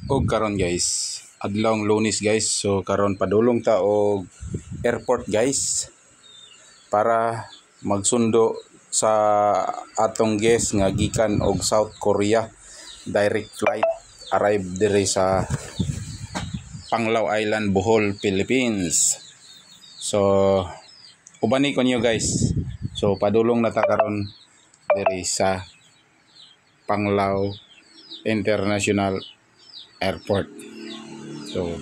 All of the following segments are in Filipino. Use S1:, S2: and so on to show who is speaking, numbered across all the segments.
S1: Og karon guys, adlawng Lunes guys. So karon padulong ta og airport guys para magsundo sa atong guest nga gikan og South Korea. Direct flight arrive dire sa Panglao Island, Bohol, Philippines. So ubani ko niyo guys. So padulong na ta karon dire sa Panglao International Airport. So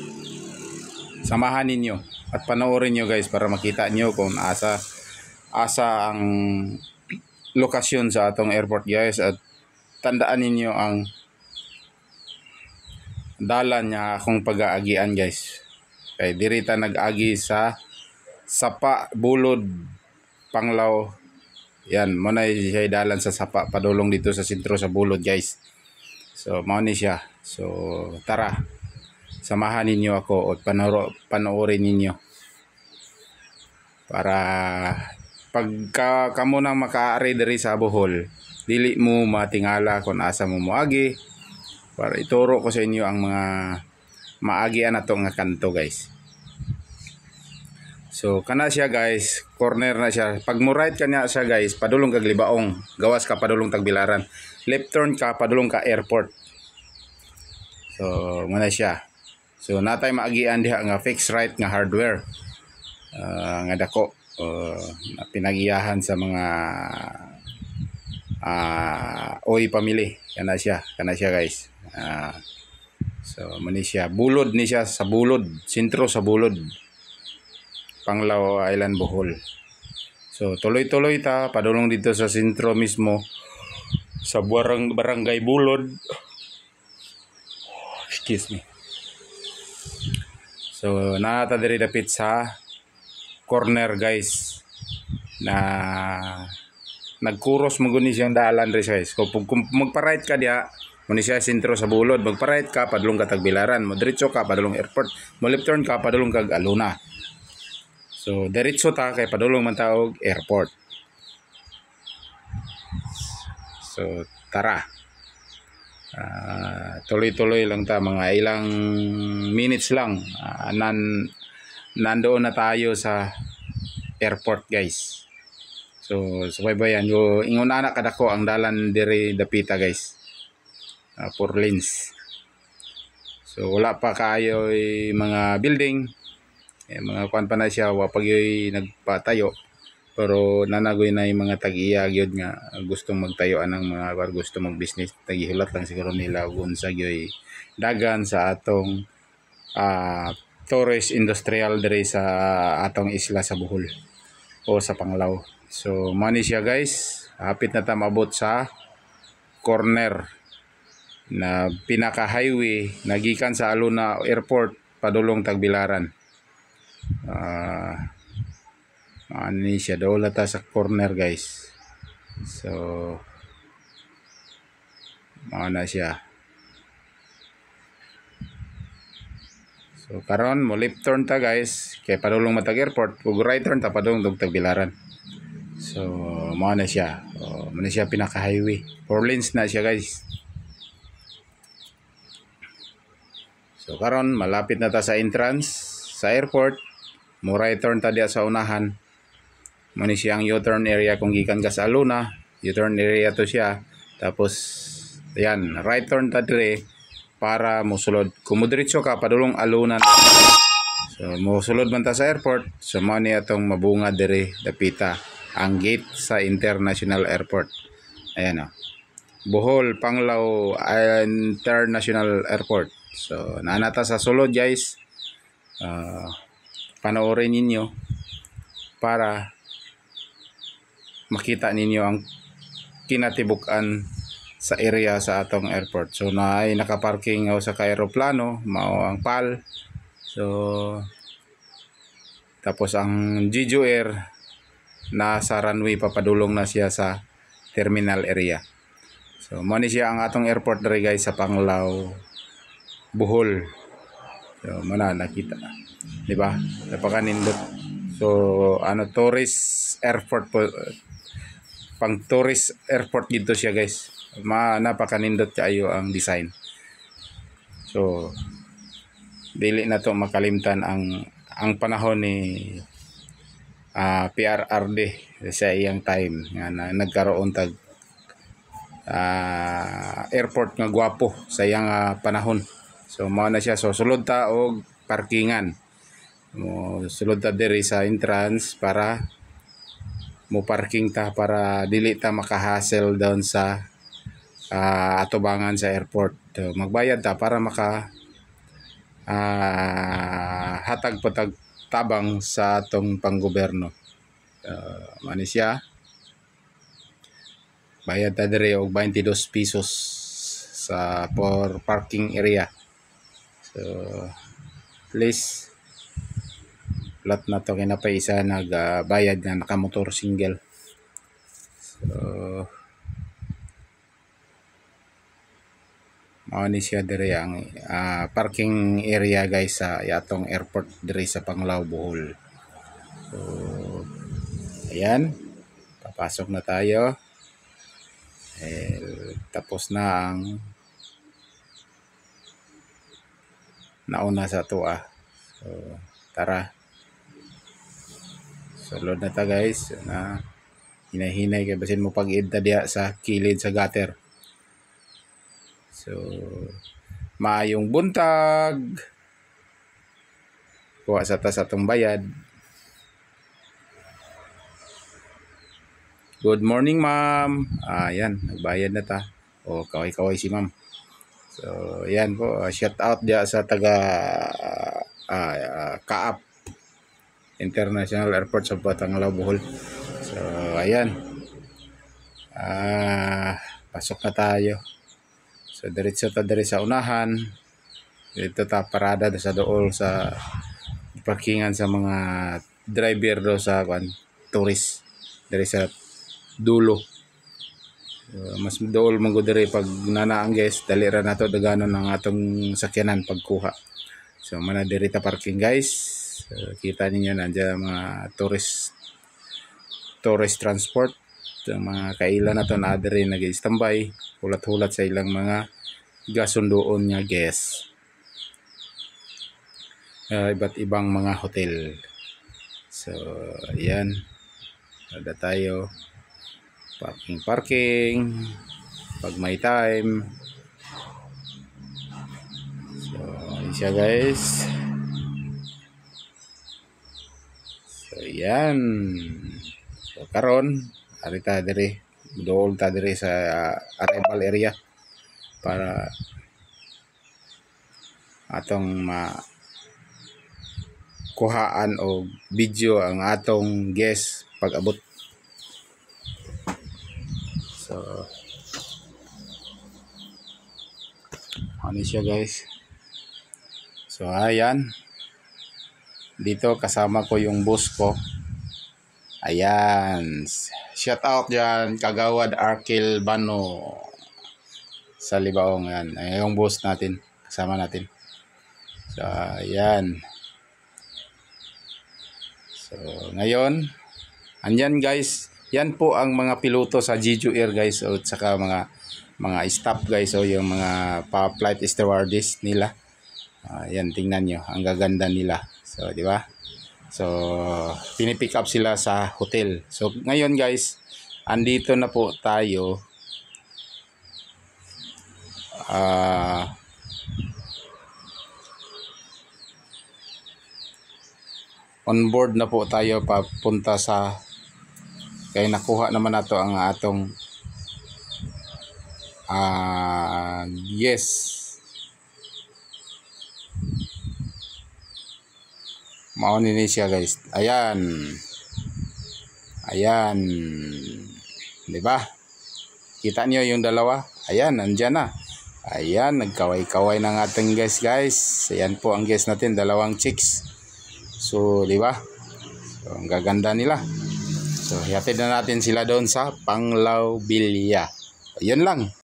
S1: samahan ninyo at panoorin nyo guys para makita nyo kung asa ang lokasyon sa atong airport guys, at tandaan ninyo ang dalan niya akong pag-aagian guys. Kay diri ta nag-agi sa Sapa, Bulod, Panglao. Yan, mo na siya dalan sa Sapa padulong dito sa sentro sa Bulod guys. So mao ni siya. So tara, samahan ninyo ako at panoorin ninyo para pagka kamo nang makaari diri sa Bohol, dili mo matingala kung asa mo moagi, para ituro ko sa inyo ang mga maagian nato nga kanto guys. So kana siya guys, corner na siya. Pag mo right kanya siya guys, padulong kag Libaong, gawas ka padulong Tagbilaran. Left turn ka padulong ka airport. So muna siya. So natay maagian diha nga fixed right nga hardware. Nga dako na pinagiyahan sa mga oy pamili. Kana siya guys. So muna siya. Bulod ni siya sa Bulod, sentro sa Bulod. Panglao Island, Bohol. So tuloy-tuloy ta padulong dito sa sentro mismo sa barangay Bulod. Excuse me. So nata diri dapit sa corner guys na nagkuros mo guni siyang dalan rin guys. Kung magpa-right ka diha, muna siya sentro sa Bulod, magpa-right ka padulong ka Tagbilaran, mo diretso ka padulong airport, mo left turn ka padulong kag Aluna. So diretso ta kay padulong man ta og airport. So tara. Tuloy-tuloy lang ta, mga ilang minutes lang. Nandoon na tayo sa airport guys. So subaybayan yo, ingon anak kadako ang dalan diri dapita guys. 4 lanes. So wala pa kaayo mga building. Mga kuan pa na siya, wa pagyoy nagpatayo. Pero nanagoy na yung mga tag-iya gyud nga gustong magtayoan ng mga gusto mag-business. Tagihulat lang siguro nila kung sa gyoy dagan sa atong tourist industrial diri sa atong isla sa Bohol o sa Panglao. So mani siya guys, hapit na ta maabot sa corner na pinaka highway nagikan sa Aluna Airport padulong Tagbilaran. Ano siya, doon ta sa corner guys. So na siya. So karon mo left turn ta guys kay padulong matag airport, ug right turn ta padulong Tagbilaran. So na siya. Muna siya pinaka highway. 4 lanes na siya guys. So karon malapit na ta sa entrance sa airport. Mo right turn ta diya sa unahan. Mani siya ang U-turn area kung gikan ka sa Aluna. U-turn area to siya. Tapos ayan, right turn ta dire para mosulod. Kung diretso ka padulong Aluna. So mosulod man ta sa airport. So mani atong mabunga dire dapita ang gate sa International Airport. Ayan Bohol Panglao International Airport. So naanata sa sulod guys. Panoorin ninyo para makita ninyo ang kinatibukan sa area sa atong airport. So naay nakaparking sa aeroplano, mao ang PAL. So tapos ang Jeju Air nasa runway papadulong na siya sa terminal area. So mao ni siya ang atong airport diri guys sa Panglao, Bohol. So mana nakita na, di ba? Napakanindot. So tourist airport po, pang tourist airport dito siya guys. Napakanindot kayo ang design. So dili na to makalimtan ang panahon ni PRRD sa iyang time nga nagkaroon tag airport nga gwapo sa iyang panahon. So mao na siya. So sulod ta og parkingan. Sulod ta diri sa entrance para mo parking ta para dili ta makahassle down sa atubangan sa airport. So, magbayad ta para maka hatag patag tabang sa atong panggoberno. Mani siya. Bayad ta diri og 22 pesos sa for parking area. So please lot na to kay napay isa nagbayad na nakamotor single. So mao ni siya diri ang parking area guys sa atong airport diri sa Panglao, Bohol. So ayan, papasok na tayo. Tapos na ang nauna sa tuwa. So tara, sulod na ta guys. Na hinay-hinay kay basin mo pag-id ta diya sa kilid sa gutter. So maayong buntag. Kuha sa tas atong bayad. Good morning, ma'am. Ayan, nagbayad na ta. O kaway-kaway si ma'am. So ayan po, shout out diya sa taga Kaap International Airport sa Panglao, Bohol. So ayan, pasok na tayo. So diretso ta diri sa unahan. Dito ta parada sa dool sa parkingan sa mga driver do sa tourist diri sa dulo. Mas dool man gud diri pag nanaang guys, dali ra nato daganon ang atong sakyanan pagkuha. So mana diri ta parking guys. Kita ninyo nandiyan mga tourist transport. Mga kaila na to na diri nag-standby, hulat-hulat sa ilang mga gasundoon nga guest. Iba't ibang mga hotel. So ayan, ada tayo parking pag may time. So ayan siya guys. So ayan, so karon ari ta diri, dool ta diri sa arrival area para atong kuhaan o video ang atong guest pag abot. So ano siya guys. So ayan, dito kasama ko yung boss ko. Ayan, shout out dyan Kagawad Arkil Bano sa Libaong. Yan, yung boss natin, kasama natin. So ayan. So ngayon, andyan guys, yan po ang mga piloto sa Jeju Air guys, o saka mga staff guys, o yung mga flight stewardess nila. Yan, tingnan nyo, ang gaganda nila. So di ba? So pinipick up sila sa hotel. So ngayon guys, andito na po tayo on board na po tayo papunta sa, kaya nakuha naman nato ang atong yes, maunin siya guys. Ayan, ayan, di ba? Kita niyo yung dalawa? Ayan, nandyan na. Ayan, nagkaway-kaway ng ating guest guys. Ayan po ang guest natin, dalawang chicks. So, di ba? So, ang gaganda nila. So, hihatid na natin sila doon sa Panglao Villa. Ayun lang.